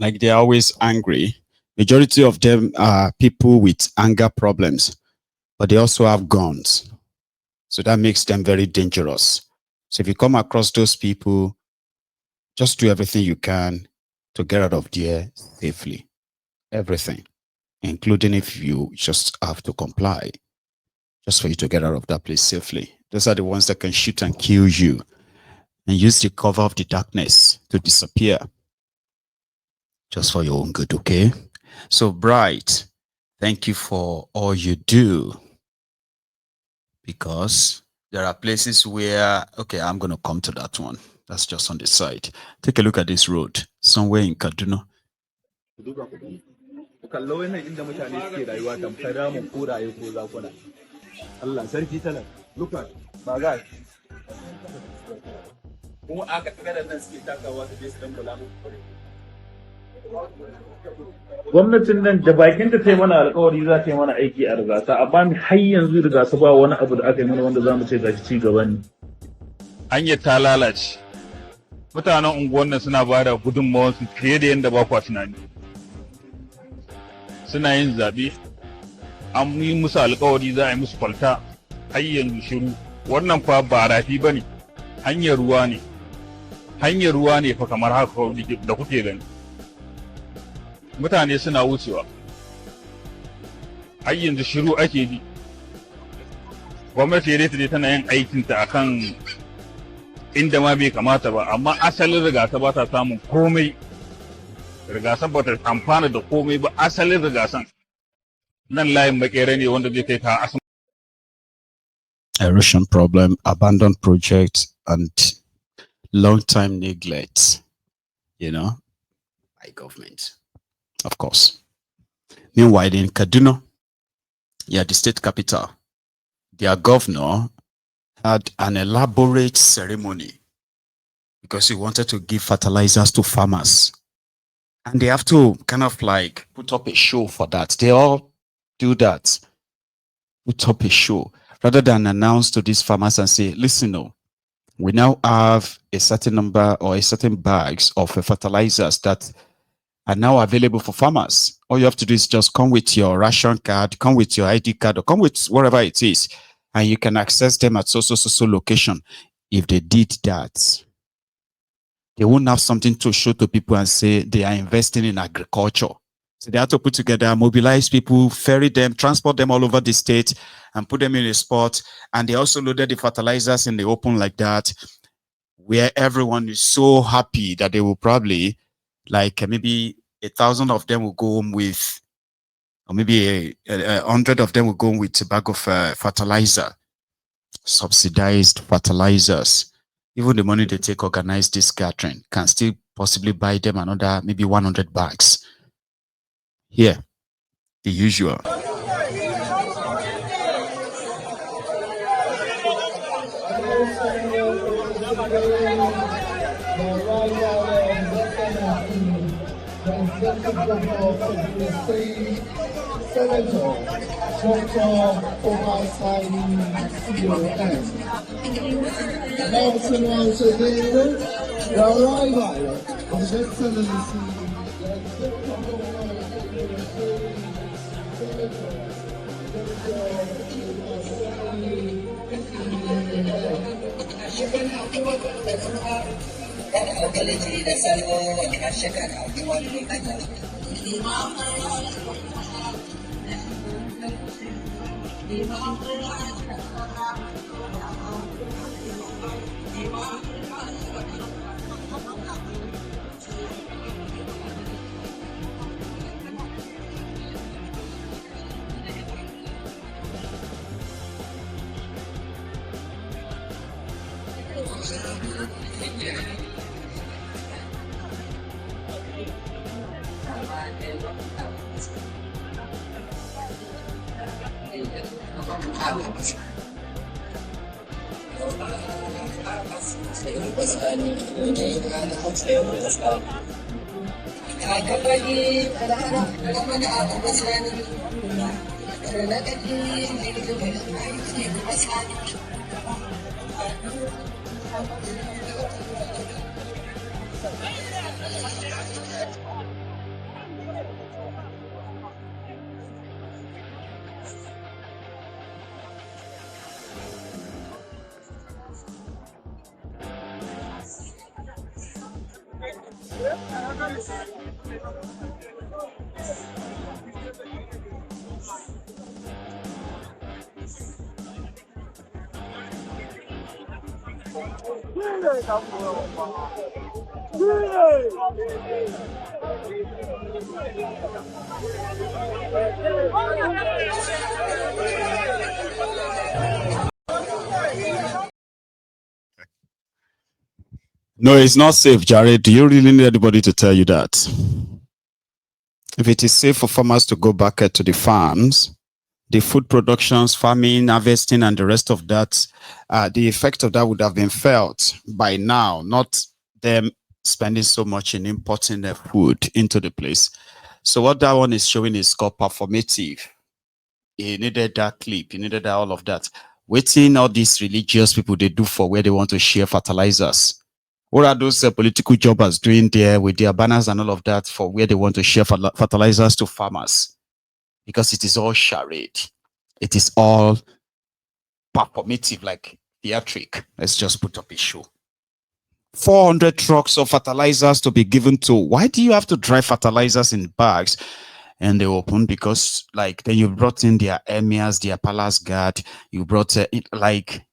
Like they're always angry. Majority of them are people with anger problems, but they also have guns. So that makes them very dangerous. So if you come across those people, just do everything you can to get out of there safely. Everything, including if you just have to comply, just for you to get out of that place safely. Those are the ones that can shoot and kill you and use the cover of the darkness to disappear. Just for your own good, okay? So, Bright, thank you for all you do. Because there are places where, okay, I'm going to come to that one. That's just on the side. Take a look at this road, somewhere in Kaduna. Look at my guy. Gwamnatin nan da bakin ta mana alƙawari za ta yi mana aiki a rigasa, amma har yanzu rigasa ba wani abu da aka yi mana wanda za mu ce gashi ci gaba ne. Hanyar ta lalace. Mutanen unguwan nan suna bada gudunmawar su fiye da yadda ba kwa tunani. Suna yin zaɓe, an yi musu alƙawari za a yi musu kwalta, har yanzu shiru. Wannan fa ba rafi ba ne, hanyar ruwa ne. Hanyar ruwa ne fa kamar haka da kuke gani. Mutane suna wucewa, har yanzu shiru ake ji. Gwamnati dai ta tana yin aikinta akan inda ma bai kamata ba, amma asalin rigasa ba ta samun komai. Rigasan ba ta amfana da komai ba, asalin rigasan nan layin makera ne wanda zai kai ta asibiti. Erosion problem, abandoned projects, and long-time neglect, by government. Of course. Meanwhile, in Kaduna, the state capital, their governor had an elaborate ceremony because he wanted to give fertilizers to farmers. And they have to kind of like put up a show for that. They all do that. Put up a show rather than announce to these farmers and say, listen, we now have a certain number or a certain bags of fertilizers that are now available for farmers. All you have to do is just come with your ration card, come with your ID card, or come with whatever it is, and you can access them at so location. If they did that, they won't have something to show to people and say they are investing in agriculture. So they have to put together, mobilize people, ferry them, transport them all over the state, and put them in a spot. And they also loaded the fertilizers in the open like that, where everyone is so happy that they will probably, like maybe 1,000 of them will go home with, or maybe 100 of them will go home with a bag of fertilizer, subsidized fertilizers. Even the money they take organize this gathering can still possibly buy them another maybe 100 bags. Here, the usual. No, it's not safe, Jared. Do you really need anybody to tell you that? If it is safe for farmers to go back to the farms, the food productions, farming, harvesting, and the rest of that, the effect of that would have been felt by now, not them spending so much in importing their food into the place. So what that one is showing is called performative. He needed that clip, he needed all of that. Waiting all these religious people they do for where they want to share fertilizers. What are those political jobbers doing there with their banners and all of that for where they want to share fertilizers to farmers? Because it is all charade. It is all performative, like theatric. Let's just put up a show. 400 trucks of fertilizers to be given to. Why do you have to drive fertilizers in bags? And they open because, like, then you brought in their emirs, their palace guard. You brought like,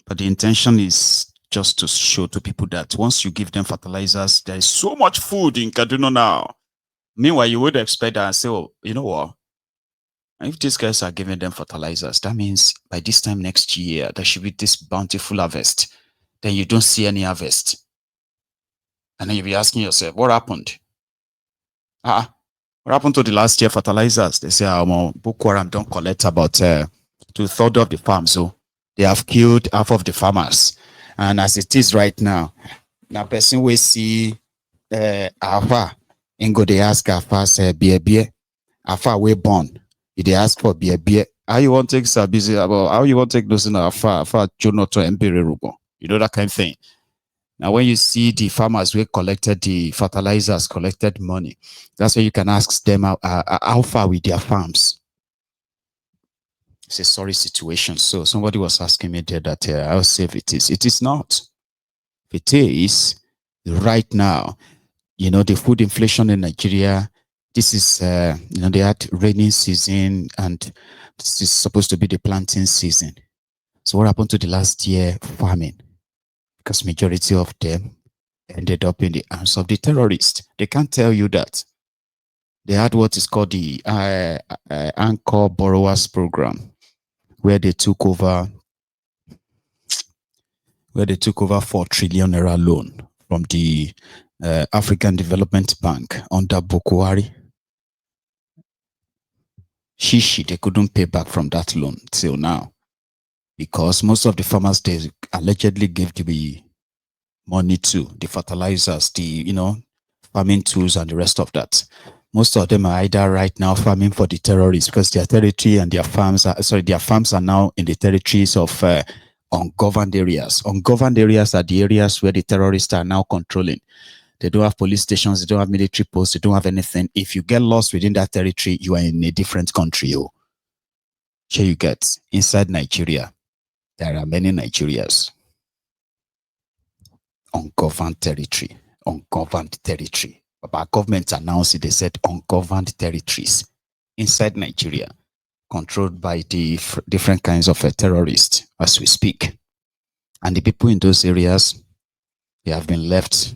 but the intention is just to show to people that once you give them fertilizers, there is so much food in Kaduna now. Meanwhile, you would expect that and say, oh, you know what? If these guys are giving them fertilizers, that means by this time next year, there should be this bountiful harvest. Then you don't see any harvest. And then you'll be asking yourself, what happened? What happened to the last year fertilizers? They say, Boko Haram don't collect about 2/3 of the farms. So they have killed half of the farmers. And as it is right now person we see Afa, and go they ask Afa, say, beer, Afa we born. They ask for beer. How you want to take busy about how you want to take those in Afa Jonoto Empire Rubo? You know, that kind of thing. Now, when you see the farmers who collected the fertilizers, collected money, that's where you can ask them how far with their farms. It's a sorry situation. So somebody was asking me there that how safe it is. It is not. It is right now. You know, the food inflation in Nigeria. This is, they had rainy season, and this is supposed to be the planting season. So what happened to the last year farming? Because majority of them ended up in the hands of the terrorists. They can't tell you that. They had what is called the Anchor Borrowers Program, where they took over 4 trillion naira loan from the African Development Bank under Buhari. They couldn't pay back from that loan till now, because most of the farmers they allegedly gave the money to, the fertilizers, the farming tools and the rest of that. Most of them are either right now farming for the terrorists because their territory and their farms are now in the territories of ungoverned areas. Ungoverned areas are the areas where the terrorists are now controlling. They don't have police stations, they don't have military posts, they don't have anything. If you get lost within that territory, you are in a different country. Here you get inside Nigeria. There are many Nigerias. Ungoverned territory. But our government announced it, they said ungoverned territories inside Nigeria, controlled by the different kinds of terrorists as we speak. And the people in those areas, they have been left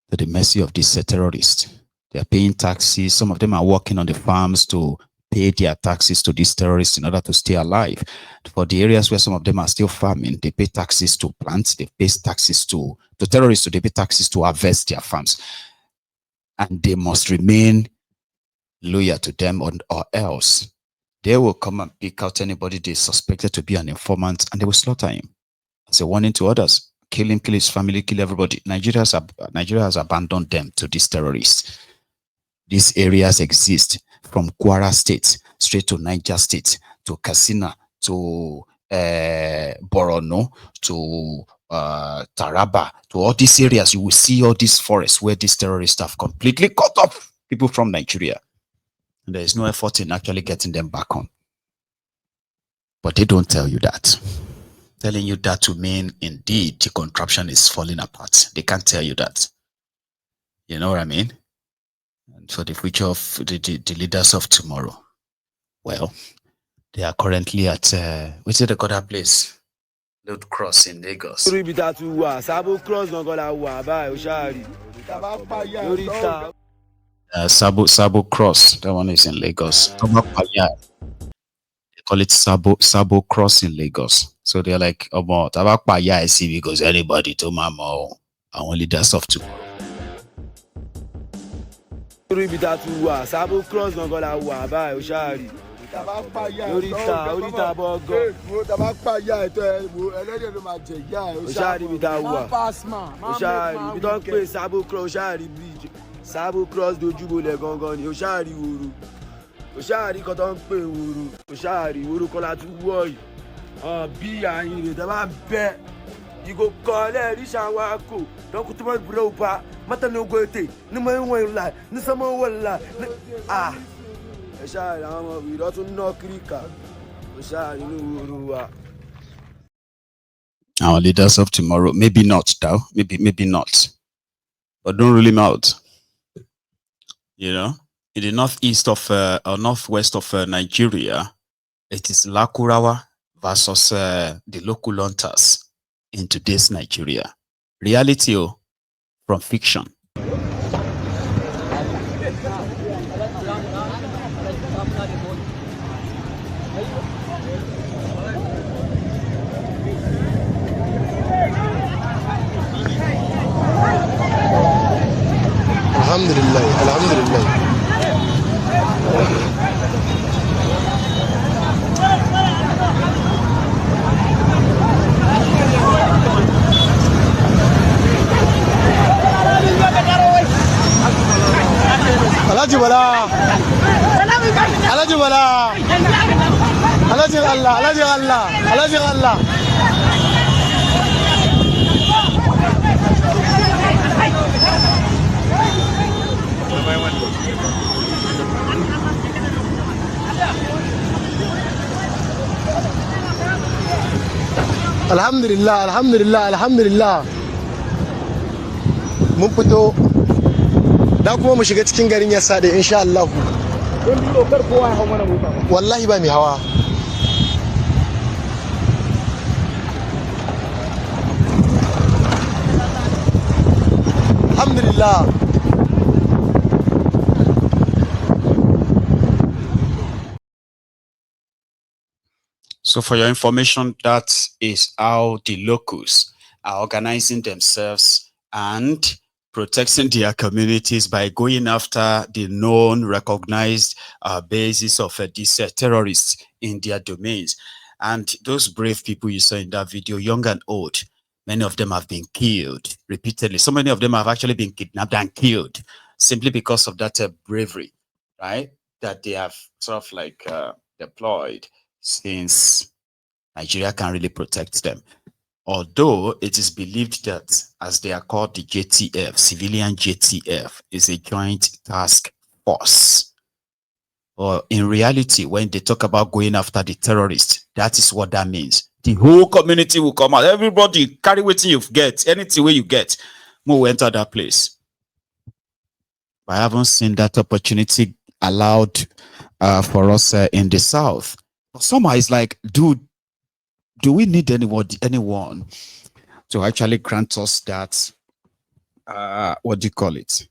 to the mercy of these terrorists. They are paying taxes. Some of them are working on the farms to pay their taxes to these terrorists in order to stay alive. For the areas where some of them are still farming, they pay taxes to plants, they pay taxes to terrorists, so they pay taxes to harvest their farms. And they must remain loyal to them, or else they will come and pick out anybody they suspected to be an informant and they will slaughter him. as a warning to others. Kill him, kill his family, kill everybody. Nigeria has abandoned them to these terrorists. These areas exist from Kwara State straight to Niger State to Katsina to Borono to Taraba, to all these areas. You will see all these forests where these terrorists have completely cut off people from Nigeria. And there is no effort in actually getting them back on. But they don't tell you that. Telling you that to mean indeed the contraption is falling apart. They can't tell you that. You know what I mean? And for the future of the leaders of tomorrow, well, they are currently at which is the other place? Load Cross in Lagos. Sabo Cross, that one is in Lagos. They call it Sabo Cross in Lagos. So they're like, about I see because anybody to mama our leaders of tomorrow. Sabo Cross dojubo le gangan ni o ṣáàrí woro o ṣáàrí kan tó ń pè woro o ṣáàrí woro kọ́lá tún wọ̀ yìí bí àyìn rẹ̀ tẹ́ bá bẹ́ ìgò kan lẹ́ẹ̀rí ṣàwọn àkó lọ́kùn tó máa ń bùrọ̀ pa mọ́tàlógó ètè ní mọ́ ìwọ̀n ìlà ní sọ́mọ́ wọ̀ ìlà ẹ ṣáàrí àwọn ọmọ ìrọ́ tún ná kíríkà o ṣáàrí inú woro wa. Our leaders of tomorrow, maybe not though, maybe not, but don't rule him out. You know, in the northeast of or northwest of Nigeria, it is Lakurawa versus the local hunters in today's Nigeria. Reality from fiction. Alhamdulillah. Alhaji Bala. Alhamdulillah. Mun fito da kuma mu shiga cikin garin yasa da insha Allah. Don bi dokar kowa ya hawo mana mota. Wallahi ba mai hawa. Alhamdulillah. So for your information, that is how the locals are organizing themselves and protecting their communities by going after the known, recognized bases of these terrorists in their domains. And those brave people you saw in that video, young and old, many of them have been killed repeatedly. So many of them have actually been kidnapped and killed simply because of that bravery, right? That they have sort of like deployed since Nigeria can't really protect them. Although it is believed that, as they are called, the JTF, civilian JTF, is a joint task force. Or in reality, when they talk about going after the terrorists, that is what that means. The whole community will come out. Everybody carry what you get, anything where you get, move enter that place. But I haven't seen that opportunity allowed for us in the South. But somehow it's like, dude, do we need anyone to actually grant us that, what do you call it?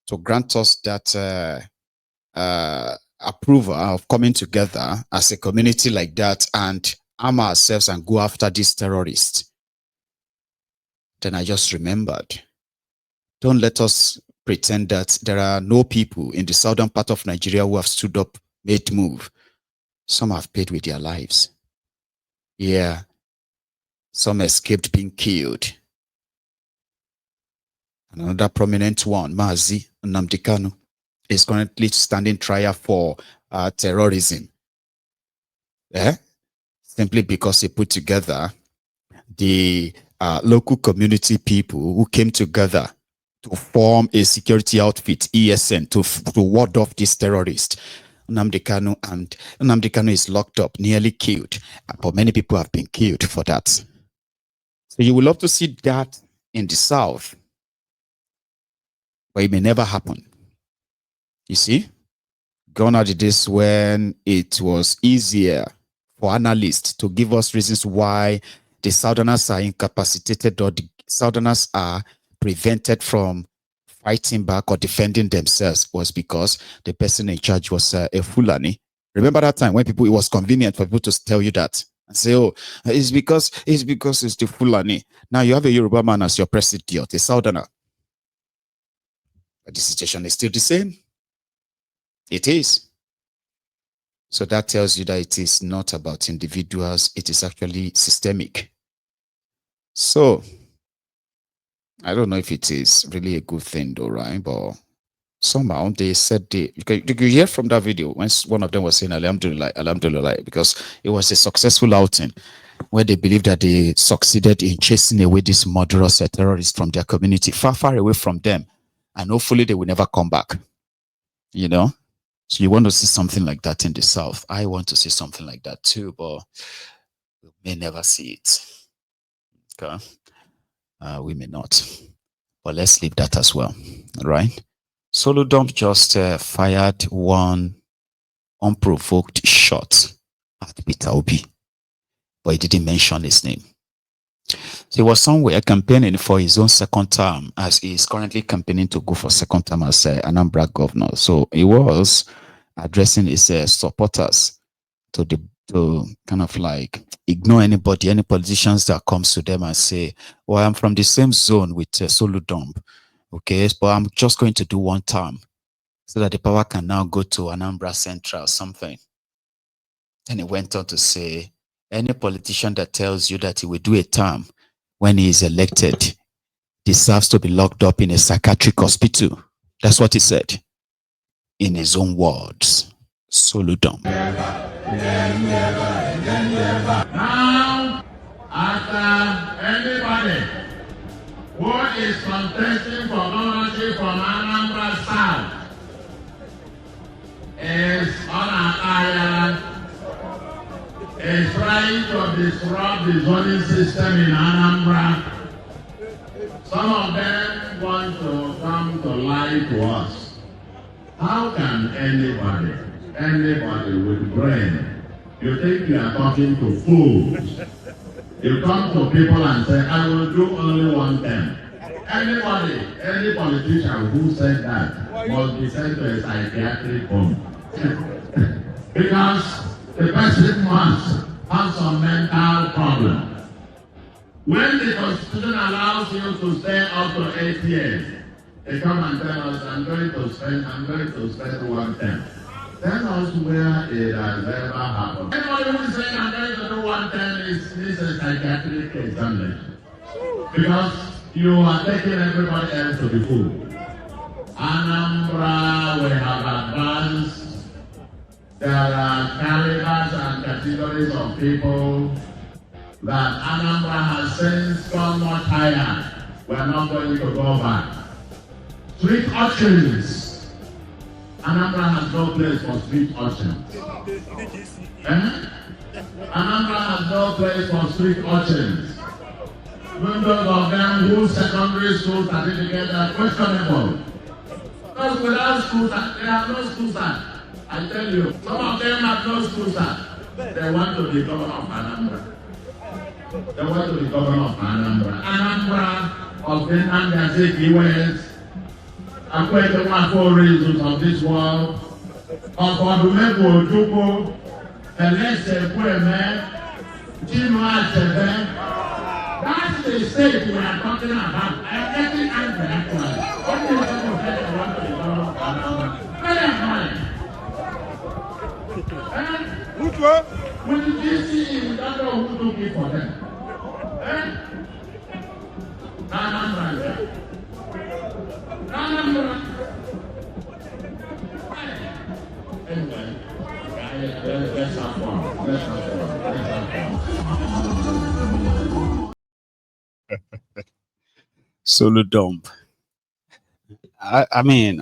To grant us that approval of coming together as a community like that and arm ourselves and go after these terrorists? Then I just remembered, don't let us pretend that there are no people in the southern part of Nigeria who have stood up, made move. Some have paid with their lives. Yeah. Some escaped being killed. Another prominent one, Mazi Nnamdi Kanu, is currently standing trial for terrorism. Simply because he put together the local community people who came together to form a security outfit, ESN, to ward off this terrorist. Nnamdi Kanu is locked up, nearly killed, but many people have been killed for that. So you will love to see that in the South, but it may never happen. You see, gone are the days when it was easier for analysts to give us reasons why the Southerners are incapacitated or the Southerners are prevented from fighting back or defending themselves, was because the person in charge was a Fulani. Remember that time when it was convenient for people to tell you that and say, oh, it's because it's the Fulani. Now you have a Yoruba man as your president, a Southerner. But the situation is still the same. It is. So that tells you that it is not about individuals, it is actually systemic. So I don't know if it is really a good thing though, right? But somehow they said you could hear from that video when one of them was saying Alhamdulillah, Alhamdulillah, because it was a successful outing where they believed that they succeeded in chasing away these murderous terrorists from their community, far away from them. And hopefully they will never come back. You know? So you want to see something like that in the South. I want to see something like that too, but we may never see it. Okay? We may not. But let's leave that as well. All right? Soludo just fired one unprovoked shot at Peter Obi, but he didn't mention his name. So he was somewhere campaigning for his own second term, as he is currently campaigning to go for second term as Anambra governor. So he was addressing his supporters to kind of like ignore anybody, any politicians that comes to them and say, well, I'm from the same zone with Soludo. Okay, but I'm just going to do one term so that the power can now go to Anambra Central or something. And he went on to say, any politician that tells you that he will do a term when he is elected deserves to be locked up in a psychiatric hospital. That's what he said. In his own words, Soludo. Now, after anybody who is contesting for governorship from Anambra South is on an island, is trying to disrupt the zoning system in Anambra. Some of them want to come to lie to us. How can anybody with brain, you think you are talking to fools? You come to people and say, I will do only one thing. Any politician who said that must be sent to a psychiatric home. Because the person must have some mental problem. When the Constitution allows you to stay up to 8 years, they come and tell us, I'm going to spend one thing. Tell us where it has ever happened. Anybody who is saying I'm going to do one thing is a psychiatric examination. Because you are taking everybody else to the fool. Anambra, we have advanced. There are calibers and categories of people that Anambra has since gone much higher. We are not going to go back. Street urchins. Anambra has no place for street urchins. Anambra has no place for street urchins. Even those of them whose secondary school certificates are questionable. Because without school, they have no school cert. I tell you, some of them have no school cert. They want to be governor of Anambra. They want to be governor of Anambra. Anambra of the Nandazeki I'm going to want 4 reasons of this world. Of Odumego Ojuko, Elese Kweme, Chino Achebe. That's the state we are talking about. I am getting angry actually. What do you say they want to be governor of Anambra? Very annoying. With the GC, we don't know who took it for them. Anyway, let's have fun. Let's have fun. Let's have fun. Soludo. I mean,